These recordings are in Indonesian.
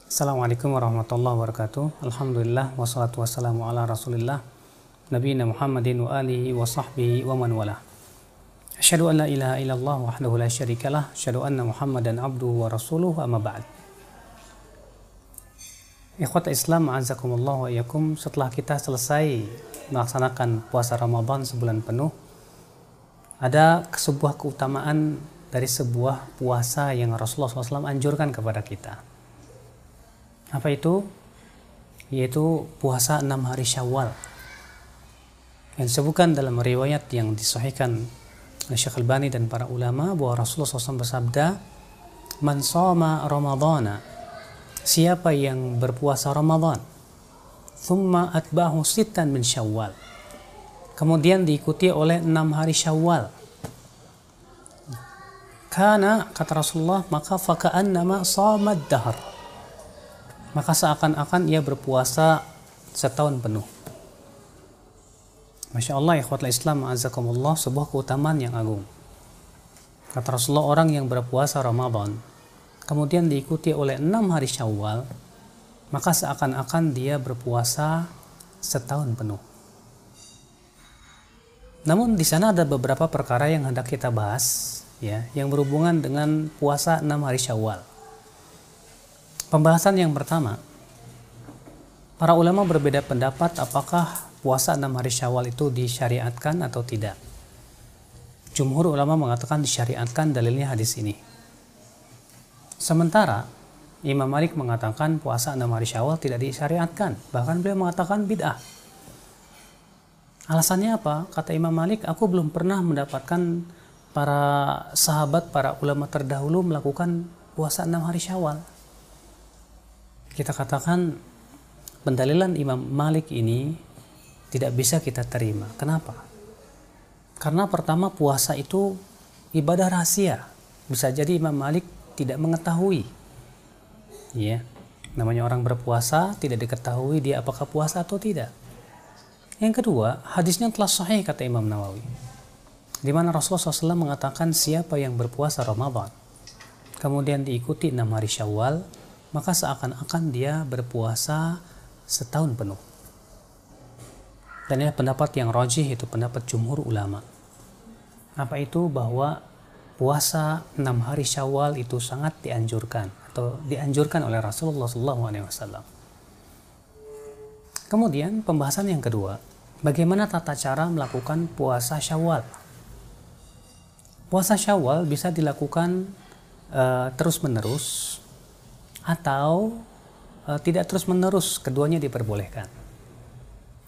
Assalamualaikum warahmatullahi wabarakatuh. Alhamdulillah wassalatu wassalamu ala Rasulillah nabiyina Muhammadin wa alihi wa sahbihi wa man wala. Asyhadu an la ilaha illallah wahdahu la syarikalah, asyhadu anna Muhammadan abduhu wa rasuluhu, amma ba'd. Ikhwata Islam, a'azzakumullah wa iyyakum. Setelah kita selesai melaksanakan puasa Ramadan sebulan penuh, ada sebuah keutamaan dari sebuah puasa yang Rasulullah SAW anjurkan kepada kita. Apa itu? Yaitu puasa 6 hari Syawal. Yang disebutkan dalam riwayat yang disahihkan oleh Syekh Albani dan para ulama bahwa Rasulullah SAW bersabda, "Man shoma Ramadhana," siapa yang berpuasa Ramadan, "thumma atba'ahu sittan min Syawal," kemudian diikuti oleh 6 hari Syawal, "kana," kata Rasulullah, "maka faka'annama shamad dahr," maka seakan-akan ia berpuasa setahun penuh. Masya Allah, ikhwatul Islam, azakumullah, sebuah keutamaan yang agung. Kata Rasulullah, orang yang berpuasa Ramadan kemudian diikuti oleh 6 hari Syawal, maka seakan-akan dia berpuasa setahun penuh. Namun di sana ada beberapa perkara yang hendak kita bahas, ya, yang berhubungan dengan puasa 6 hari Syawal. Pembahasan yang pertama, para ulama berbeda pendapat apakah puasa 6 hari Syawal itu disyariatkan atau tidak. Jumhur ulama mengatakan disyariatkan, dalilnya hadis ini. Sementara Imam Malik mengatakan puasa 6 hari Syawal tidak disyariatkan, bahkan beliau mengatakan bid'ah. Alasannya apa? Kata Imam Malik, aku belum pernah mendapatkan para sahabat, para ulama terdahulu melakukan puasa 6 hari Syawal. Kita katakan pendalilan Imam Malik ini tidak bisa kita terima. Kenapa? Karena pertama, puasa itu ibadah rahasia. Bisa jadi Imam Malik tidak mengetahui. Ya, namanya orang berpuasa tidak diketahui dia apakah puasa atau tidak. Yang kedua, hadisnya telah sahih kata Imam Nawawi, di mana Rasulullah SAW mengatakan siapa yang berpuasa Ramadan kemudian diikuti 6 hari Syawal, maka seakan-akan dia berpuasa setahun penuh. Dan ini pendapat yang rajih, itu pendapat jumhur ulama. Apa itu? Bahwa puasa 6 hari Syawal itu sangat dianjurkan atau dianjurkan oleh Rasulullah SAW. Kemudian pembahasan yang kedua, bagaimana tata cara melakukan puasa Syawal. Puasa Syawal bisa dilakukan terus-menerus atau tidak terus-menerus, keduanya diperbolehkan.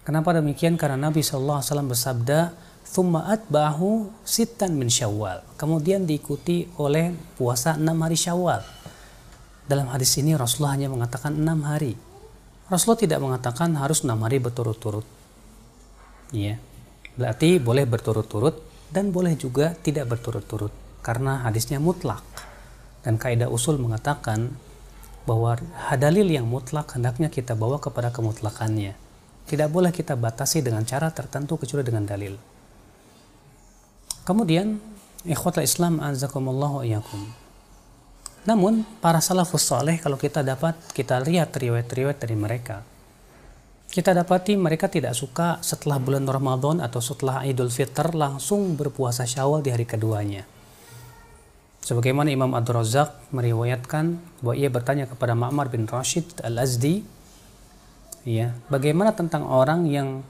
Kenapa demikian? Karena Nabi SAW bersabda, "Tsumma atba'ahu sittan min Syawal," kemudian diikuti oleh puasa 6 hari Syawal. Dalam hadis ini Rasulullah hanya mengatakan 6 hari. Rasulullah tidak mengatakan harus 6 hari berturut-turut. Ya. Berarti boleh berturut-turut dan boleh juga tidak berturut-turut, karena hadisnya mutlak. Dan kaidah usul mengatakan bahwa dalil yang mutlak hendaknya kita bawa kepada kemutlakannya. Tidak boleh kita batasi dengan cara tertentu kecuali dengan dalil. Kemudian, ikhwatul Islam, azakumullah wa iyyakum. Namun, para salafus saleh, kalau kita lihat riwayat-riwayat dari mereka, kita dapati mereka tidak suka setelah bulan Ramadan atau setelah Idul Fitr langsung berpuasa Syawal di hari keduanya. Sebagaimana Imam Abdurrazzaq meriwayatkan bahwa ia bertanya kepada Ma'mar bin Rashid Al-Azdi, ya, bagaimana tentang orang yang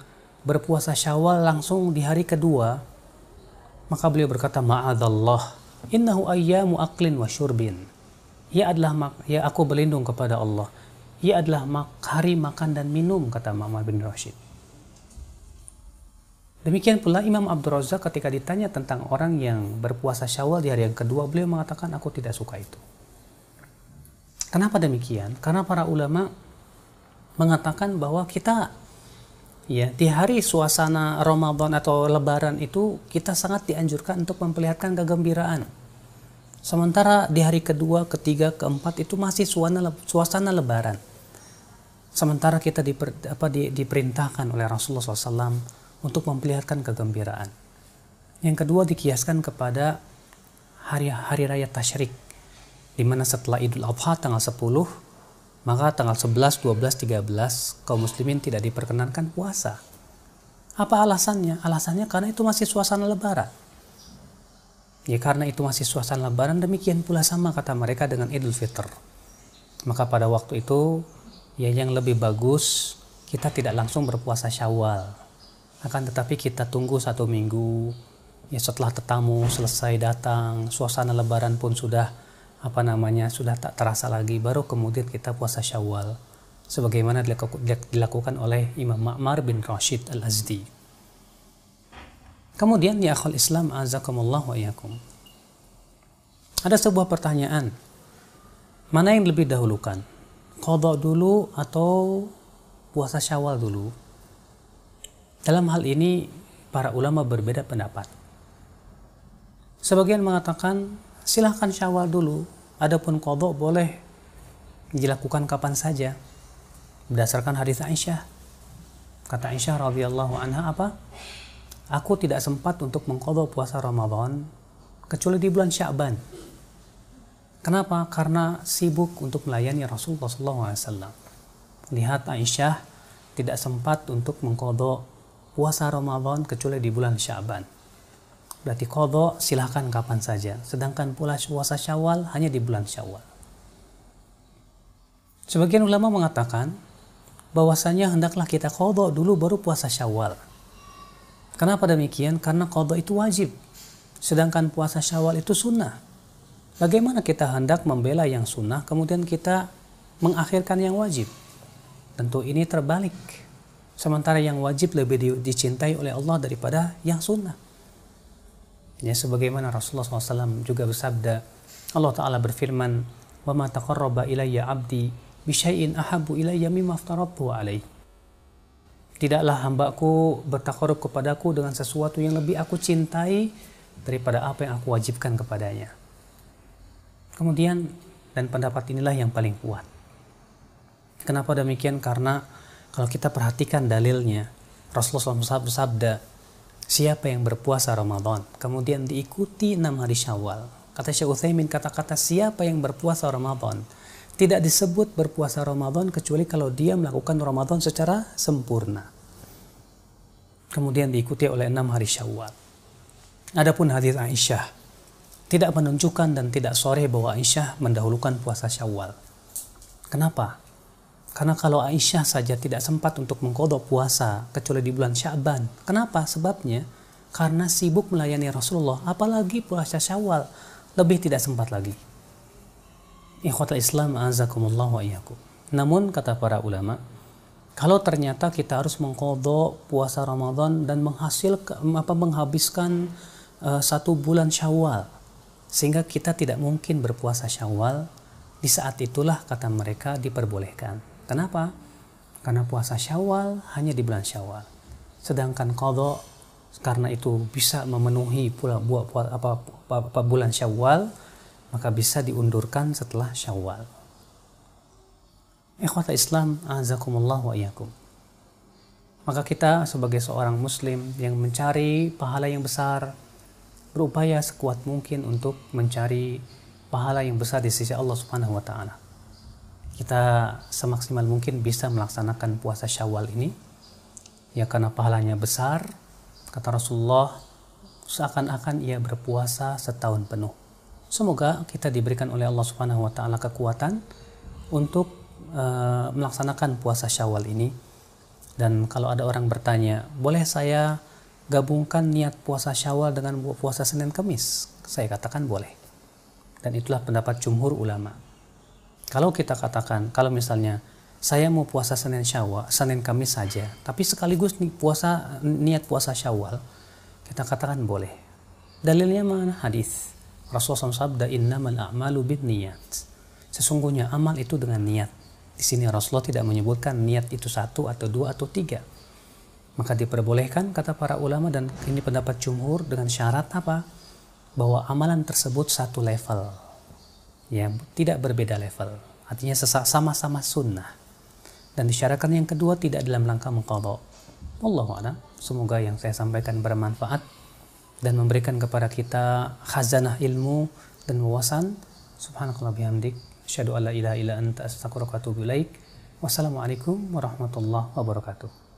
berpuasa Syawal langsung di hari kedua? Maka beliau berkata, "Ma'adzallah, innahu ayyamu aklin wa syurbin." Ya aku berlindung kepada Allah. Ia adalah hari makan dan minum, kata Ma'mar bin Rashid. Demikian pula Imam Abdul Razak ketika ditanya tentang orang yang berpuasa Syawal di hari yang kedua, beliau mengatakan, aku tidak suka itu. Kenapa demikian? Karena para ulama mengatakan bahwa kita, ya, di hari suasana Ramadan atau Lebaran itu kita sangat dianjurkan untuk memperlihatkan kegembiraan. Sementara di hari kedua, ketiga, keempat itu masih suasana Lebaran. Sementara kita diperintahkan oleh Rasulullah SAW untuk memperlihatkan kegembiraan. Yang kedua dikiaskan kepada hari raya Tasyrik, di mana setelah Idul Adha tanggal 10 maka tanggal 11, 12, 13 kaum muslimin tidak diperkenankan puasa. Apa alasannya? Alasannya karena itu masih suasana lebaran. Ya karena itu masih suasana lebaran, demikian pula sama kata mereka dengan Idul Fitr. Maka pada waktu itu ya yang lebih bagus kita tidak langsung berpuasa Syawal. Akan tetapi kita tunggu 1 minggu. Ya setelah tetamu selesai datang, suasana lebaran pun sudah sudah tak terasa lagi, baru kemudian kita puasa Syawal. Sebagaimana dilakukan oleh Imam Ma'mar bin Rashid Al-Azdi. Kemudian ya akhul Islam azakumullah wa iyyakum. Ada sebuah pertanyaan. Mana yang lebih dahulukan? Qadha dulu atau puasa Syawal dulu? Dalam hal ini para ulama berbeda pendapat. Sebagian mengatakan silahkan Syawal dulu, adapun qadha boleh dilakukan kapan saja. Berdasarkan hadis Aisyah. Kata Aisyah radhiyallahu anha apa? Aku tidak sempat untuk mengqadha puasa Ramadan kecuali di bulan Sya'ban. Kenapa? Karena sibuk untuk melayani Rasulullah SAW. Lihat Aisyah tidak sempat untuk mengqadha puasa Ramadan kecuali di bulan Sya'ban. Berarti qadha silahkan kapan saja. Sedangkan pula puasa Syawal hanya di bulan Syawal. Sebagian ulama mengatakan bahwasanya hendaklah kita qadha dulu baru puasa Syawal. Kenapa demikian? Karena qadha itu wajib. Sedangkan puasa Syawal itu sunnah. Bagaimana kita hendak membela yang sunnah kemudian kita mengakhirkan yang wajib? Tentu ini terbalik. Sementara yang wajib lebih dicintai oleh Allah daripada yang sunnah. Ya sebagaimana Rasulullah SAW juga bersabda, Allah Ta'ala berfirman, wa ma taqarraba ilayya abdi bisyai'in ahabbu ilayya mimma aftaradtuhu alaih. Tidaklah hambaku bertakarub kepadaku dengan sesuatu yang lebih aku cintai daripada apa yang aku wajibkan kepadanya. Kemudian, dan pendapat inilah yang paling kuat. Kenapa demikian? Karena kalau kita perhatikan dalilnya, Rasulullah SAW bersabda, siapa yang berpuasa Ramadan, kemudian diikuti 6 hari Syawal. Kata Syekh Utsaimin, kata-kata siapa yang berpuasa Ramadan tidak disebut berpuasa Ramadan kecuali kalau dia melakukan Ramadan secara sempurna. Kemudian diikuti oleh 6 hari Syawal. Adapun hadis Aisyah tidak menunjukkan dan tidak sharih bahwa Aisyah mendahulukan puasa Syawal. Kenapa? Karena kalau Aisyah saja tidak sempat untuk mengqadha puasa kecuali di bulan Sya'ban. Kenapa? Sebabnya karena sibuk melayani Rasulullah, apalagi puasa Syawal lebih tidak sempat lagi. Ikhwatul Islam azakumullah wa iyyakum. Namun kata para ulama, kalau ternyata kita harus mengqadha puasa Ramadan dan menghabiskan 1 bulan Syawal sehingga kita tidak mungkin berpuasa Syawal, di saat itulah kata mereka diperbolehkan. Kenapa? Karena puasa Syawal hanya di bulan Syawal. Sedangkan qadha karena itu bisa memenuhi bulan Syawal, maka bisa diundurkan setelah Syawal. Ikhwatul Islam azakumullah wa iyyakum. Maka kita sebagai seorang muslim yang mencari pahala yang besar, berupaya sekuat mungkin untuk mencari pahala yang besar di sisi Allah Subhanahu wa taala. Kita semaksimal mungkin bisa melaksanakan puasa Syawal ini, ya karena pahalanya besar. Kata Rasulullah, seakan-akan ia berpuasa setahun penuh. Semoga kita diberikan oleh Allah Subhanahu wa taala kekuatan untuk melaksanakan puasa Syawal ini. Dan kalau ada orang bertanya, boleh saya gabungkan niat puasa Syawal dengan puasa Senin Kamis? Saya katakan boleh. Dan itulah pendapat jumhur ulama. Kalau kita katakan, kalau misalnya saya mau puasa Senin Kamis saja, tapi sekaligus niat puasa Syawal, kita katakan boleh. Dalilnya mana? Hadis. Rasulullah SAW sabda, innamal a'malu binniyat. Sesungguhnya amal itu dengan niat. Di sini Rasulullah tidak menyebutkan niat itu 1 atau 2 atau 3. Maka diperbolehkan kata para ulama, dan ini pendapat jumhur dengan syarat apa? Bahwa amalan tersebut satu level. Ya, tidak berbeda level. Artinya sama-sama sunnah. Dan disyaratkan yang kedua tidak dalam rangka mengqadha. Wallahu a'lam. Semoga yang saya sampaikan bermanfaat dan memberikan kepada kita khazanah ilmu dan wawasan. Subhanakallah bihamdik. Asyhadu an la ilaha illa anta astaghfiruka wa atubu ilaik. Wassalamualaikum warahmatullahi wabarakatuh.